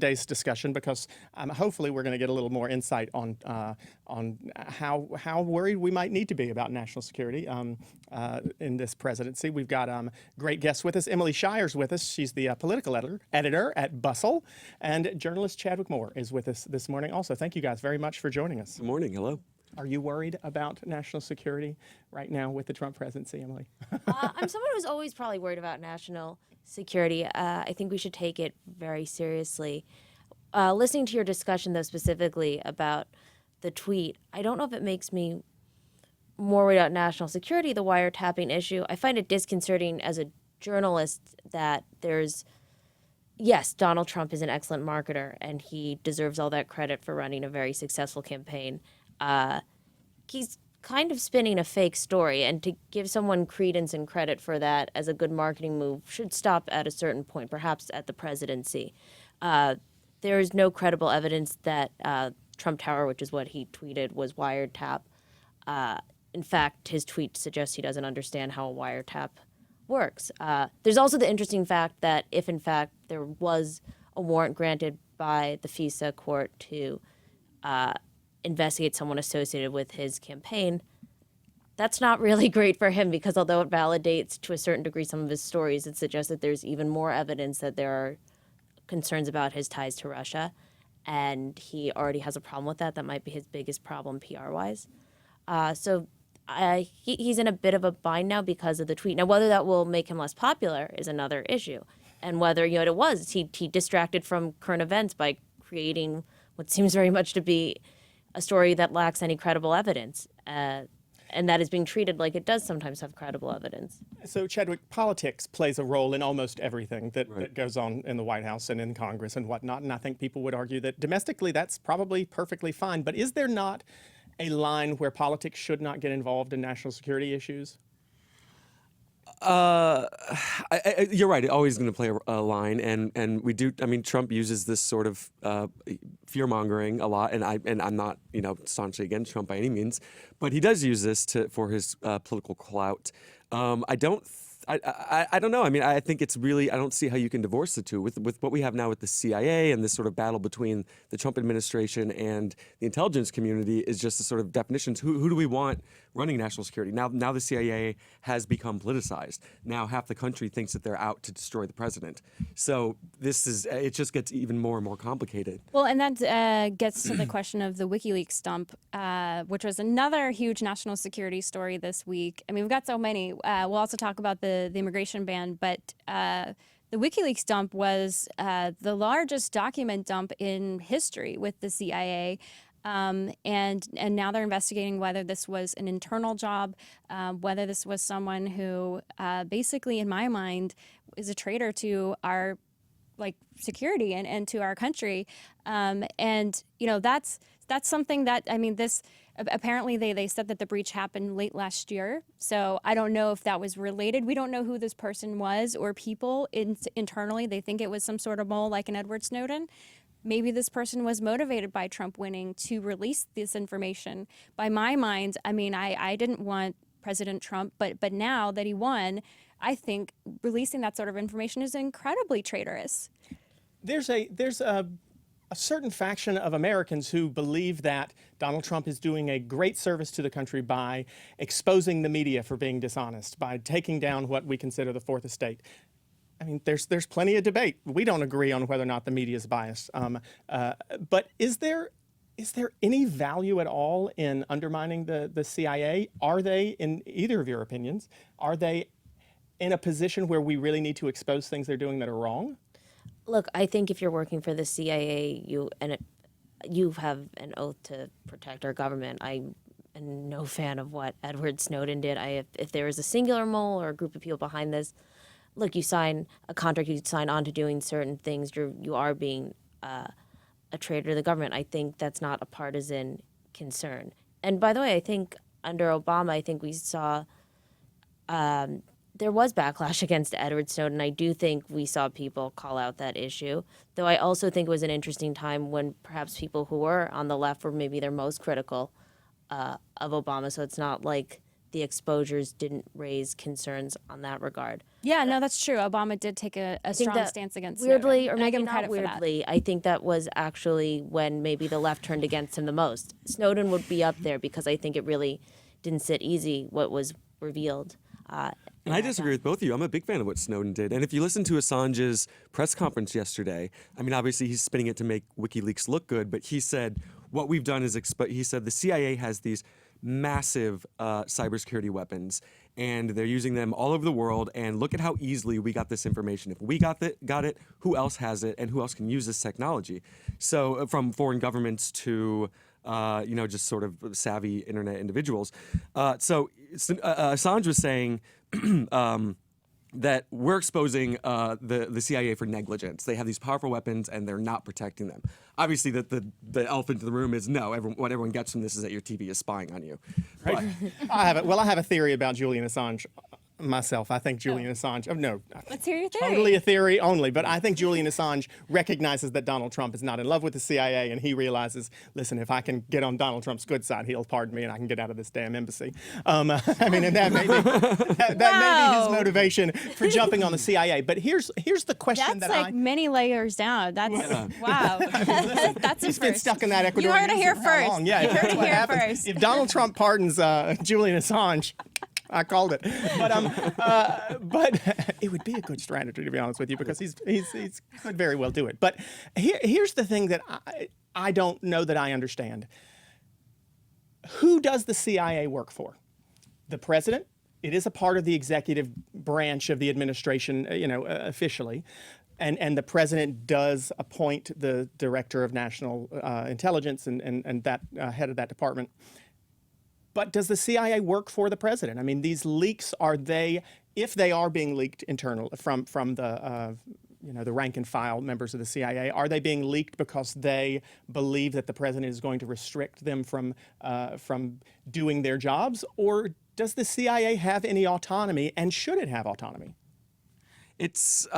today's discussion because hopefully we're going to get a little more insight on how worried we might need to be about national security in this presidency. We've got great guests with us. Emily Shire's with us. She's the political editor at Bustle, and journalist Chadwick Moore is with us this morning also. Thank you guys very much for joining us. Good morning. Hello. Are you worried about national security right now with the Trump presidency, Emily? I'm someone who's always probably worried about national security. I think we should take it very seriously. Listening to your discussion, though, specifically about the tweet, I don't know if it makes me more worried about national security, the wiretapping issue. I find it disconcerting as a journalist that yes, Donald Trump is an excellent marketer, and he deserves all that credit for running a very successful campaign. He's kind of spinning a fake story, and to give someone credence and credit for that as a good marketing move should stop at a certain point, perhaps at the presidency. There is no credible evidence that Trump Tower, which is what he tweeted, was wiretap. In fact, his tweet suggests he doesn't understand how a wiretap works. There's also the interesting fact that if, in fact, there was a warrant granted by the FISA court to investigate someone associated with his campaign, that's not really great for him because although it validates to a certain degree some of his stories, it suggests that there's even more evidence that there are concerns about his ties to Russia, and he already has a problem with that. That might be his biggest problem PR-wise. So he's in a bit of a bind now because of the tweet. Now, whether that will make him less popular is another issue, and whether he distracted from current events by creating what seems very much to be a story that lacks any credible evidence, and that is being treated like it does sometimes have credible evidence. So, Chadwick, politics plays a role in almost everything that goes on in the White House and in Congress and whatnot, and I think people would argue that domestically that's probably perfectly fine, but is there not a line where politics should not get involved in national security issues? You're right. It's always going to play a line, and we do. I mean, Trump uses this sort of fear mongering a lot, and I'm not staunchly against Trump by any means, but he does use this for his political clout. I don't know. I mean, I think it's really, I don't see how you can divorce the two. With what we have now with the CIA and this sort of battle between the Trump administration and the intelligence community is just a sort of definitions. Who do we want running national security? Now the CIA has become politicized. Now half the country thinks that they're out to destroy the president. So it just gets even more and more complicated. Well, and that gets to the question of the WikiLeaks dump, which was another huge national security story this week. I mean, we've got so many. We'll also talk about the immigration ban, but the WikiLeaks dump was the largest document dump in history with the CIA. And now they're investigating whether this was an internal job, whether this was someone who basically, in my mind, is a traitor to our security and to our country. And that's something that, I mean, this apparently they said that the breach happened late last year. So I don't know if that was related. We don't know who this person was or people internally. They think it was some sort of mole like an Edward Snowden. Maybe this person was motivated by Trump winning to release this information. By my mind, I mean, I didn't want President Trump, but now that he won, I think releasing that sort of information is incredibly traitorous. There's a certain faction of Americans who believe that Donald Trump is doing a great service to the country by exposing the media for being dishonest, by taking down what we consider the fourth estate. I mean, there's plenty of debate. We don't agree on whether or not the media is biased. But is there any value at all in undermining the CIA? Are they, in either of your opinions, are they in a position where we really need to expose things they're doing that are wrong? Look, I think if you're working for the CIA, you have an oath to protect our government. I am no fan of what Edward Snowden did. If there is a singular mole or a group of people behind this, look, you sign a contract, you sign on to doing certain things, you are being a traitor to the government. I think that's not a partisan concern. And by the way, I think under Obama, I think we saw there was backlash against Edward Snowden. I do think we saw people call out that issue, though I also think it was an interesting time when perhaps people who were on the left were maybe their most critical of Obama. So it's not like the exposures didn't raise concerns on that regard. Yeah, no, that's true. Obama did take a strong that stance against weirdly, Snowden, or and I maybe give him not credit for that. weirdly, I think that was actually when maybe the left turned against him the most. Snowden would be up there because I think it really didn't sit easy what was revealed. And I disagree with both of you. I'm a big fan of what Snowden did. And if you listen to Assange's press conference yesterday, I mean, obviously he's spinning it to make WikiLeaks look good, but he said what we've done is he said the CIA has these massive cybersecurity weapons, and they're using them all over the world. And look at how easily we got this information. If we got it, who else has it, and who else can use this technology? So from foreign governments to just sort of savvy internet individuals. So Assange was saying that we're exposing the CIA for negligence. They have these powerful weapons and they're not protecting them. Obviously, the elephant in the room is no. What everyone gets from this is that your TV is spying on you. Right. I have a theory about Julian Assange myself. I think Julian Assange. Oh, no. Let's hear your theory. Totally a theory only, but I think Julian Assange recognizes that Donald Trump is not in love with the CIA, and he realizes, listen, if I can get on Donald Trump's good side, he'll pardon me, and I can get out of this damn embassy. I mean, and that may be his motivation for jumping on the CIA. But here's the question That's like many layers down. That's wow. That's He's been stuck in that Ecuadorian. You heard it here for how long? first. Yeah, You heard that's it what here happens. first. If Donald Trump pardons Julian Assange, I called it, but it would be a good strategy, to be honest with you, because he's could very well do it. But here's the thing that I don't know that I understand. Who does the CIA work for? The president. It is a part of the executive branch of the administration, officially. And the president does appoint the director of national intelligence and that head of that department. But does the CIA work for the president? I mean, these leaks, if they are being leaked from the the rank and file members of the CIA, are they being leaked because they believe that the president is going to restrict them from doing their jobs, or does the CIA have any autonomy, and should it have autonomy? It's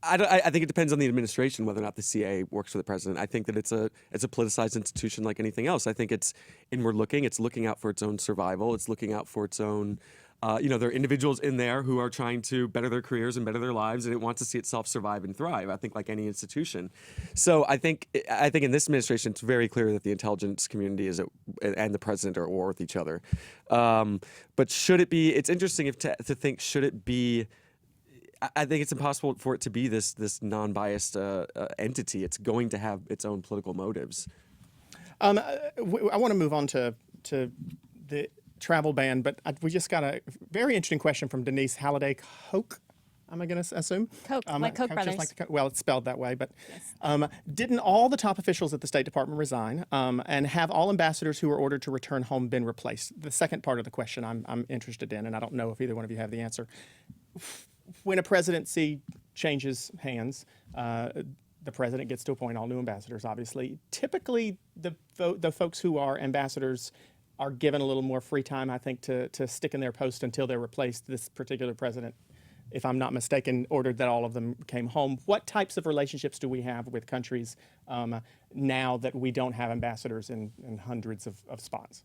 I think it depends on the administration whether or not the CIA works for the president. I think that it's a politicized institution like anything else. I think it's inward looking. It's looking out for its own survival. It's looking out for its own. There are individuals in there who are trying to better their careers and better their lives, and it wants to see itself survive and thrive. I think like any institution. So I think in this administration, it's very clear that the intelligence community and the president are at war with each other. But should it be? It's interesting to think, should it be? I think it's impossible for it to be this non-biased entity. It's going to have its own political motives. I want to move on to the travel ban, but we just got a very interesting question from Denise Halliday Koch. Am I going to assume? Koch, like Koch brothers. Well, it's spelled that way, but didn't all the top officials at the State Department resign? And have all ambassadors who were ordered to return home been replaced? The second part of the question I'm interested in, and I don't know if either one of you have the answer. When a presidency changes hands, the president gets to appoint all new ambassadors, obviously. Typically, the folks who are ambassadors are given a little more free time, I think, to stick in their post until they're replaced. This particular president, if I'm not mistaken, ordered that all of them came home. What types of relationships do we have with countries now that we don't have ambassadors in hundreds of spots?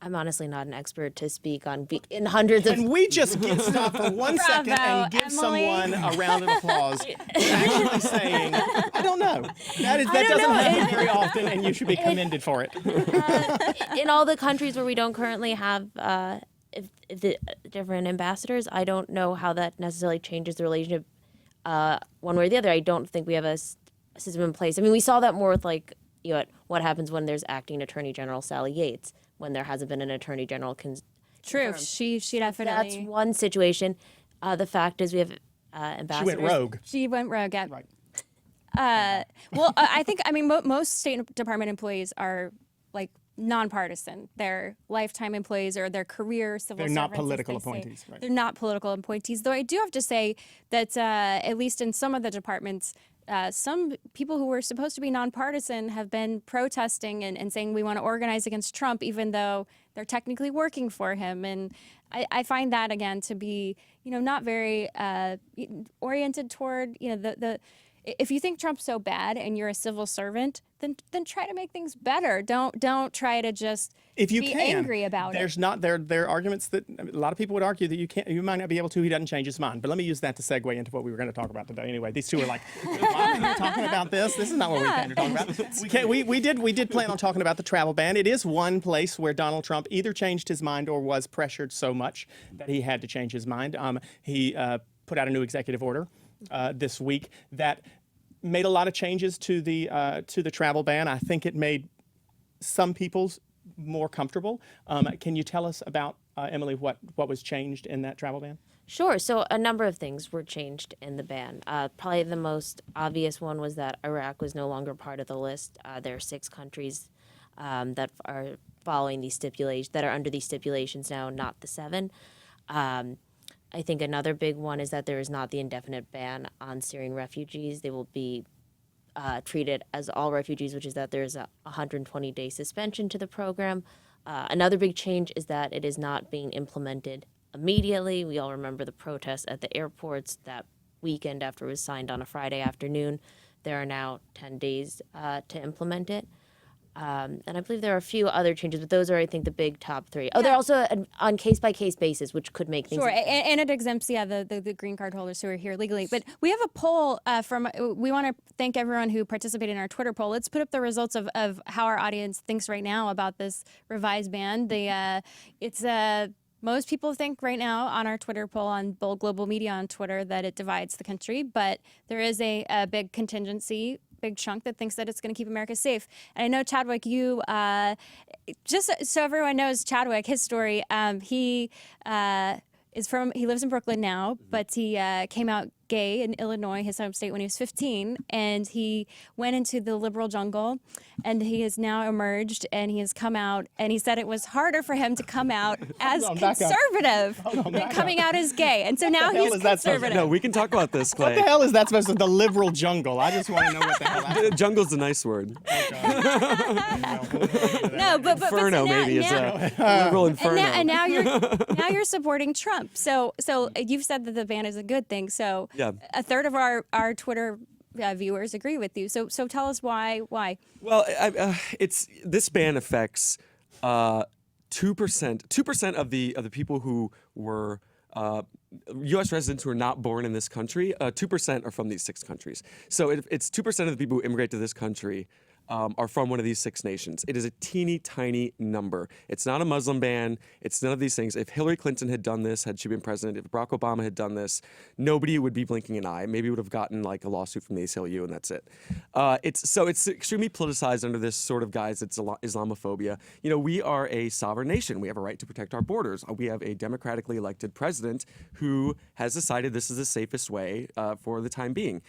I'm honestly not an expert to speak on in hundreds of. Can we just stop for 1 second and give Emily. someone a round of applause for actually saying, I don't know. That doesn't happen very often, and you should be commended for it. In all the countries where we don't currently have if the different ambassadors, I don't know how that necessarily changes the relationship one way or the other. I don't think we have a system in place. I mean, we saw that more with what happens when there's acting Attorney General Sally Yates, when there hasn't been an Attorney General. True. She definitely. That's one situation. The fact is we have ambassadors. She went rogue. She went rogue. Yeah. Right. I think most State Department employees are like nonpartisan. They're lifetime employees or they're career civil servants. They're not political as they say. appointees. Right. They're not political appointees. Though I do have to say that at least in some of the departments, some people who were supposed to be nonpartisan have been protesting and saying we want to organize against Trump, even though they're technically working for him. And I find that again to be, not very oriented toward, if you think Trump's so bad and you're a civil servant, then try to make things better. Don't try to just If you be can, angry about it. there's not there are arguments that a lot of people would argue that you might not be able to. He doesn't change his mind. But let me use that to segue into what we were going to talk about today. Anyway, these two are like, why are we talking about this? This is not what we came to talk about. We did plan on talking about the travel ban. It is one place where Donald Trump either changed his mind or was pressured so much that he had to change his mind. He put out a new executive order this week that made a lot of changes to the travel ban. I think it made some people's more comfortable. Can you tell us about, Emily, what was changed in that travel ban? Sure. So a number of things were changed in the ban. Probably the most obvious one was that Iraq was no longer part of the list. There are 6 countries that are following these stipulations, that are under these stipulations now, not the 7. I think another big one is that there is not the indefinite ban on Syrian refugees. They will be treated as all refugees, which is that there's a 120-day suspension to the program. Another big change is that it is not being implemented immediately. We all remember the protests at the airports that weekend after it was signed on a Friday afternoon. There are now 10 days to implement it. And I believe there are a few other changes, but those are, I think, the big top 3. Oh, they're also on case-by-case basis, which could make things... Sure, and it exempts, the green card holders who are here legally. But we have a poll we want to thank everyone who participated in our Twitter poll. Let's put up the results of how our audience thinks right now about this revised ban. Most people think right now on our Twitter poll on Bold Global Media on Twitter that it divides the country, but there is a big contingency, big chunk that thinks that it's going to keep America safe. And I know, Chadwick, you, just so everyone knows Chadwick, his story, he lives in Brooklyn now, but he came out gay in Illinois, his home state, when he was 15, and he went into the liberal jungle, and he has now emerged, and he has come out, and he said it was harder for him to come out as conservative than coming out as gay, and so now he's conservative. No, we can talk about this, Clay. What the hell is that supposed to be? The liberal jungle. I just want to know what the hell that is. Jungle's a nice word. No, but Inferno so maybe is a liberal inferno. And now you're supporting Trump. So you've said that the ban is a good thing. So Yeah. a third of our Twitter viewers agree with you. So tell us why. Well, this ban affects 2%. 2% of the people who were U.S. residents who are not born in this country. 2% are from these 6 countries. So it's 2% of the people who immigrate to this country are from one of these 6 nations. It is a teeny tiny number. It's not a Muslim ban. It's none of these things. If Hillary Clinton had done this, had she been president, if Barack Obama had done this, nobody would be blinking an eye. Maybe would have gotten like a lawsuit from the ACLU and that's it. It's extremely politicized under this sort of guise. It's Islamophobia. You know, we are a sovereign nation. We have a right to protect our borders. We have a democratically elected president who has decided this is the safest way for the time being.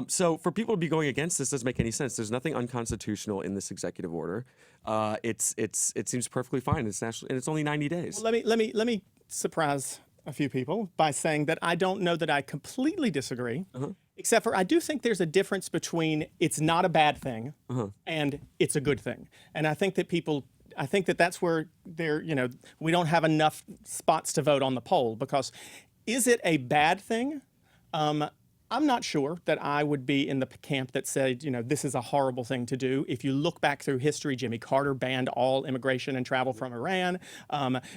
So for people to be going against this doesn't make any sense. There's nothing unconstitutional in this executive order. It seems perfectly fine. It's national, and it's only 90 days. Well, let me surprise a few people by saying that I don't know that I completely disagree, except for I do think there's a difference between it's not a bad thing and it's a good thing. And I think that that's where we don't have enough spots to vote on the poll, because is it a bad thing? I'm not sure that I would be in the camp that said, this is a horrible thing to do. If you look back through history, Jimmy Carter banned all immigration and travel from Iran.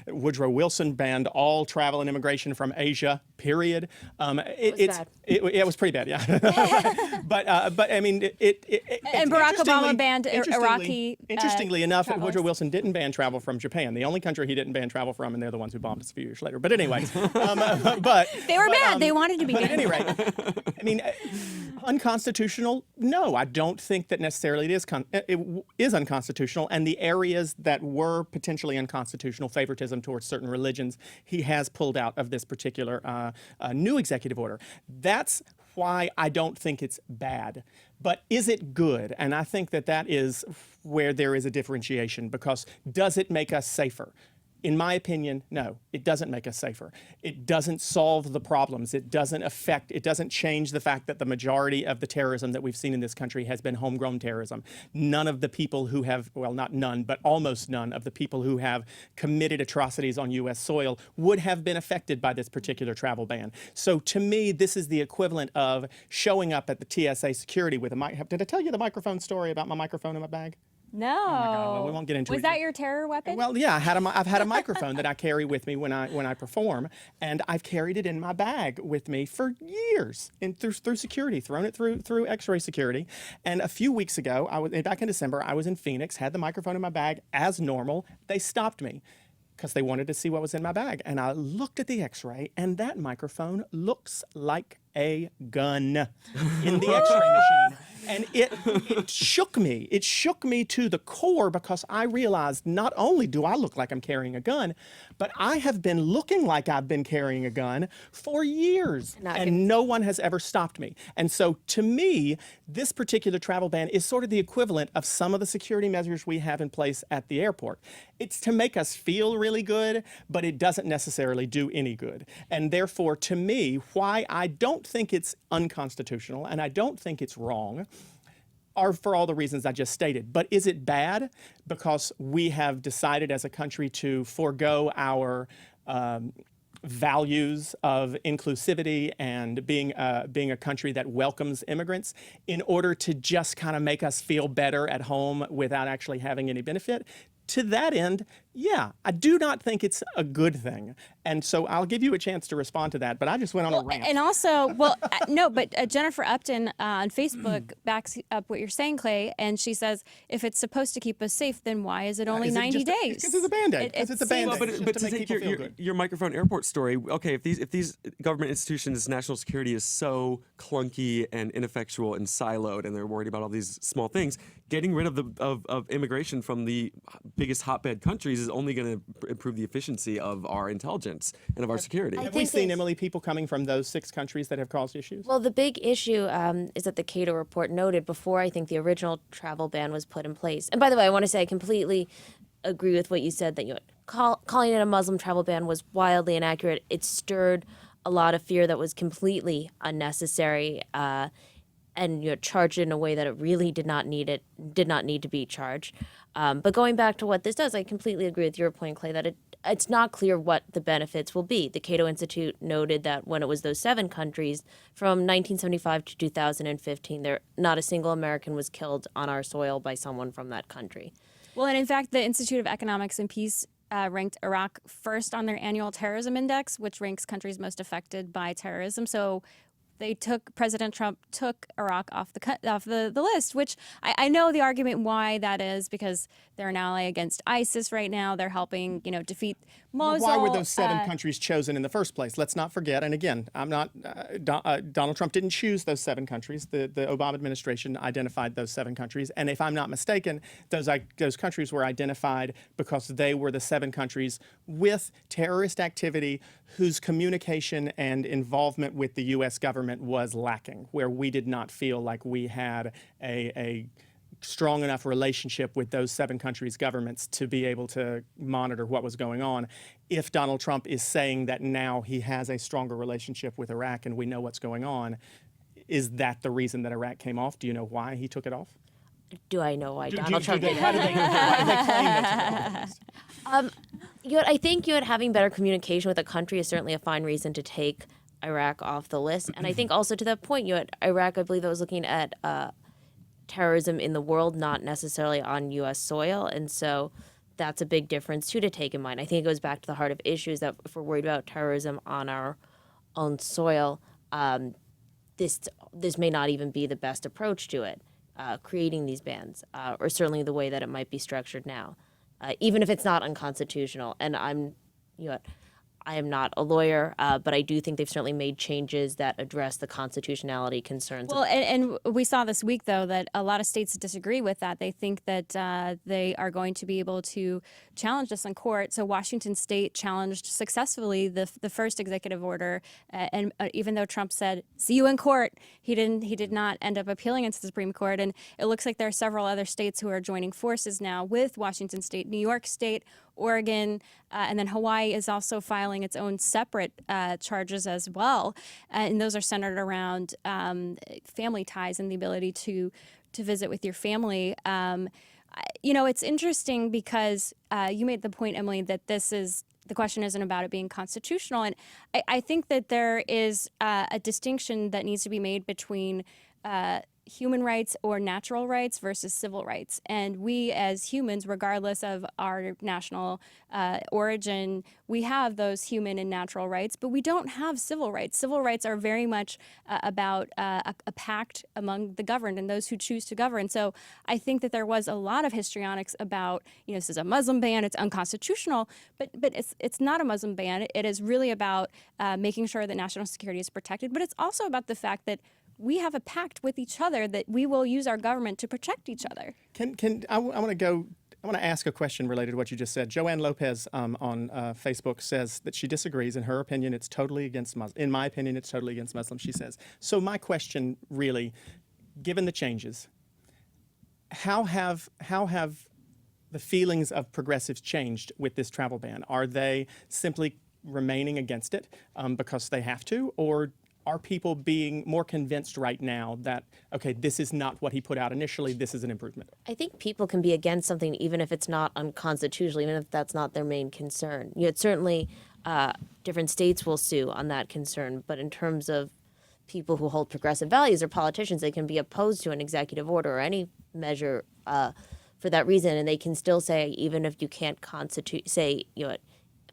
Woodrow Wilson banned all travel and immigration from Asia, period. It was pretty bad, yeah. but I mean, and Barack Obama banned Iraqi. Interestingly enough, travelers. Woodrow Wilson didn't ban travel from Japan. The only country he didn't ban travel from, and they're the ones who bombed us a few years later. But anyway, They were bad. They wanted to be banned. At any rate, I mean, unconstitutional? No, I don't think that necessarily it is unconstitutional. And the areas that were potentially unconstitutional, favoritism towards certain religions, he has pulled out of this particular new executive order. That's why I don't think it's bad. But is it good? And I think that is where there is a differentiation, because does it make us safer? In my opinion, no, it doesn't make us safer. It doesn't solve the problems. It doesn't change the fact that the majority of the terrorism that we've seen in this country has been homegrown terrorism. None of the people who have, well, not none, but almost none of the people who have committed atrocities on U.S. soil would have been affected by this particular travel ban. So to me, this is the equivalent of showing up at the TSA security with a mic. Did I tell you the microphone story about my microphone in my bag? No. Oh my God, well, we won't get into it. Was that your terror weapon? Well, yeah, I've had a microphone that I carry with me when I perform, and I've carried it in my bag with me for years, and through security, thrown it through X-ray security. And a few weeks ago, back in December, I was in Phoenix, had the microphone in my bag as normal. They stopped me because they wanted to see what was in my bag, and I looked at the X-ray, and that microphone looks like a gun in the X-ray machine. And it shook me. It shook me to the core because I realized not only do I look like I'm carrying a gun, but I have been looking like I've been carrying a gun for years. And no one has ever stopped me. And so to me, this particular travel ban is sort of the equivalent of some of the security measures we have in place at the airport. It's to make us feel really good, but it doesn't necessarily do any good. And therefore, to me, why I don't think it's unconstitutional and I don't think it's wrong are for all the reasons I just stated. But is it bad because we have decided as a country to forego our values of inclusivity and being a country that welcomes immigrants in order to just kind of make us feel better at home without actually having any benefit? To that end, yeah, I do not think it's a good thing. And so I'll give you a chance to respond to that, but I just went on a rant. And also, well, no, but Jennifer Upton on Facebook backs up what you're saying, Clay, and she says, if it's supposed to keep us safe, then why is it only 90 days? Because it's a Band-Aid. Because it's a Band-Aid. Well, but to take your microphone airport story, okay, if these government institutions, national security is so clunky and ineffectual and siloed, and they're worried about all these small things, getting rid of immigration from the biggest hotbed countries is only going to improve the efficiency of our intelligence and of our security. Have we seen, Emily, people coming from those 6 countries that have caused issues? Well, the big issue is that the Cato report noted before I think the original travel ban was put in place. And by the way, I want to say I completely agree with what you said, that calling it a Muslim travel ban was wildly inaccurate. It stirred a lot of fear that was completely unnecessary, and charged in a way that it really did not need to be charged. But going back to what this does, I completely agree with your point, Clay, that it's not clear what the benefits will be. The Cato Institute noted that when it was those 7 countries, from 1975 to 2015, not a single American was killed on our soil by someone from that country. Well, and in fact, the Institute of Economics and Peace ranked Iraq first on their annual terrorism index, which ranks countries most affected by terrorism. So President Trump took Iraq off the list, which I know the argument why that is, because they're an ally against ISIS right now. They're helping, defeat Mosul. Why were those 7 countries chosen in the first place? Let's not forget, and again, I'm not, Donald Trump didn't choose those 7 countries. The Obama administration identified those 7 countries. And if I'm not mistaken, those countries were identified because they were the 7 countries with terrorist activity whose communication and involvement with the U.S. government was lacking, where we did not feel like we had a strong enough relationship with those 7 countries' governments to be able to monitor what was going on. If Donald Trump is saying that now he has a stronger relationship with Iraq and we know what's going on, is that the reason that Iraq came off? Do you know why he took it off? Do I know why Donald Trump did? Why did they claim they took it off? I think having better communication with a country is certainly a fine reason to take Iraq off the list. And I think also to that point, Iraq, I believe I was looking at terrorism in the world, not necessarily on U.S. soil. And so that's a big difference, too, to take in mind. I think it goes back to the heart of issues that if we're worried about terrorism on our own soil, this may not even be the best approach to it, creating these bans, or certainly the way that it might be structured now, even if it's not unconstitutional. And I am not a lawyer, but I do think they've certainly made changes that address the constitutionality concerns. Well, and we saw this week, though, that a lot of states disagree with that. They think that they are going to be able to challenge this in court. So Washington State challenged successfully the first executive order, and even though Trump said, "See you in court," he did not end up appealing into the Supreme Court. And it looks like there are several other states who are joining forces now with Washington State, New York State, Oregon, and then Hawaii is also filing its own separate charges as well. And those are centered around family ties and the ability to visit with your family. It's interesting because you made the point, Emily, that the question isn't about it being constitutional. And I think that there is a distinction that needs to be made between human rights or natural rights versus civil rights. And we as humans, regardless of our national origin, we have those human and natural rights, but we don't have civil rights. Civil rights are very much about a pact among the governed and those who choose to govern. So I think that there was a lot of histrionics about, this is a Muslim ban, it's unconstitutional, but it's not a Muslim ban. It is really about making sure that national security is protected, but it's also about the fact that we have a pact with each other that we will use our government to protect each other. I want to ask a question related to what you just said. Joanne Lopez on Facebook says that she disagrees. In her opinion, it's totally against Muslims. In my opinion, it's totally against Muslims, she says. So my question really, given the changes, how have the feelings of progressives changed with this travel ban? Are they simply remaining against it because they have to, or are people being more convinced right now that, okay, this is not what he put out initially, this is an improvement? I think people can be against something even if it's not unconstitutional, even if that's not their main concern. It's certainly different states will sue on that concern, but in terms of people who hold progressive values or politicians, they can be opposed to an executive order or any measure for that reason, and they can still say, even if you can't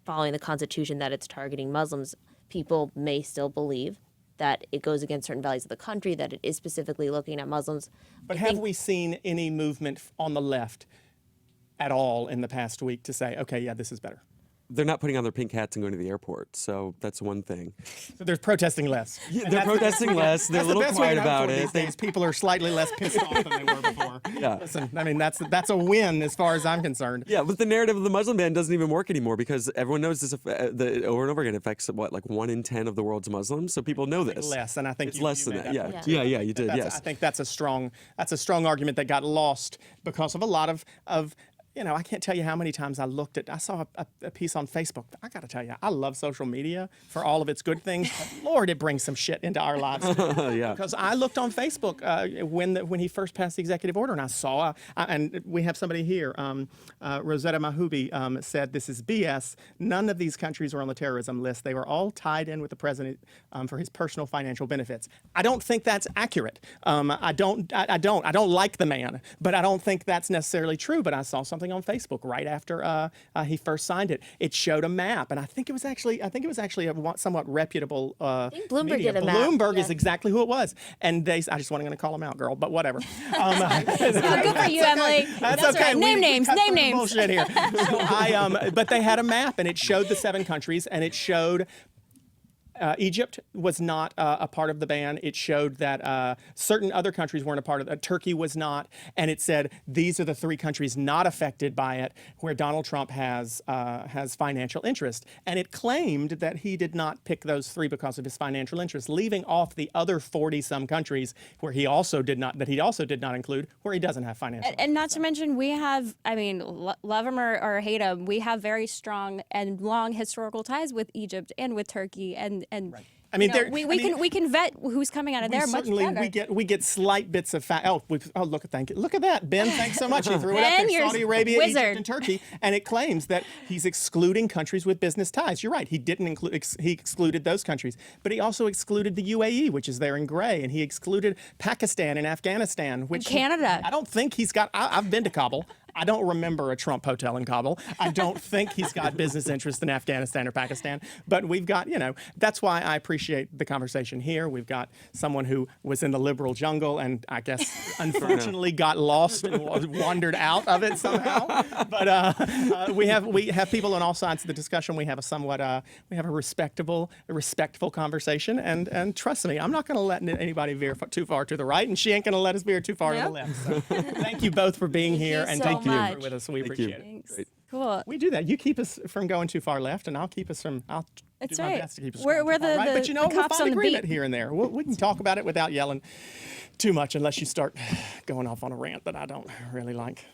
following the Constitution that it's targeting Muslims, people may still believe that it goes against certain values of the country, that it is specifically looking at Muslims. But have we seen any movement on the left at all in the past week to say, okay, yeah, this is better? They're not putting on their pink hats and going to the airport, so that's one thing. So they're protesting less. Yeah, they're protesting less. They're a little quiet about it. These days. People are slightly less pissed off than they were before. Yeah. Listen, I mean, that's a win as far as I'm concerned. Yeah, but the narrative of the Muslim ban doesn't even work anymore because everyone knows this over and over again affects like 1 in 10 of the world's Muslims. So people know this. Less, and I think it's less than that. Point. Yeah, you did. Yes, I think that's a strong argument that got lost because of a lot of. I can't tell you how many times I saw a piece on Facebook. I got to tell you, I love social media for all of its good things. But Lord, it brings some shit into our lives. Yeah. Because I looked on Facebook when he first passed the executive order, and I saw, and we have somebody here, Rosetta Mahubi said, this is BS. None of these countries were on the terrorism list. They were all tied in with the president for his personal financial benefits. I don't think that's accurate. I don't like the man, but I don't think that's necessarily true. But I saw something on Facebook right after he first signed it. It showed a map, and I think it was actually a somewhat reputable. I think Bloomberg media. did a map. Bloomberg is Yeah. exactly who it was, and I just wasn't going to call him out, girl, but whatever. Good for you, Emily. That's okay. okay. Name We names. cut Name through the names. bullshit here. So but they had a map, and it showed the 7 countries, and it showed. Egypt was not a part of the ban. It showed that certain other countries weren't a part of it. Turkey was not. And it said these are the 3 countries not affected by it where Donald Trump has financial interest. And it claimed that he did not pick those 3 because of his financial interest, leaving off the other 40-some countries where he also did not include, where he doesn't have financial interest. And not to mention, we have, love him or hate him, we have very strong and long historical ties with Egypt and with Turkey, and Right. I mean, we can vet who's coming out of there much better. we get slight bits of fact. Look at that, Ben. Thanks so much. He threw it up Ben, there. you're Saudi Arabia, wizard. Egypt, and Turkey, and it claims that he's excluding countries with business ties. You're right. He didn't include. He excluded those countries, but he also excluded the UAE, which is there in gray, and he excluded Pakistan and Afghanistan, which Canada. I don't think he's got. I've been to Kabul. I don't remember a Trump hotel in Kabul. I don't think he's got business interests in Afghanistan or Pakistan. But we've got, that's why I appreciate the conversation here. We've got someone who was in the liberal jungle and I guess unfortunately got lost and wandered out of it somehow. But we have people on all sides of the discussion. We have a respectable conversation. And trust me, I'm not going to let anybody veer too far to the right, and she ain't going to let us veer too far to the left. So thank you both for being here, and so thank you much. for with us. We appreciate it. Thanks. Great. Cool. We do that. You keep us from going too far left, and I'll do That's my right. best to keep us We're going too far the- right. the- But the we'll cops find on the agreement beat. here and there. We can talk about it without yelling too much, unless you start going off on a rant that I don't really like.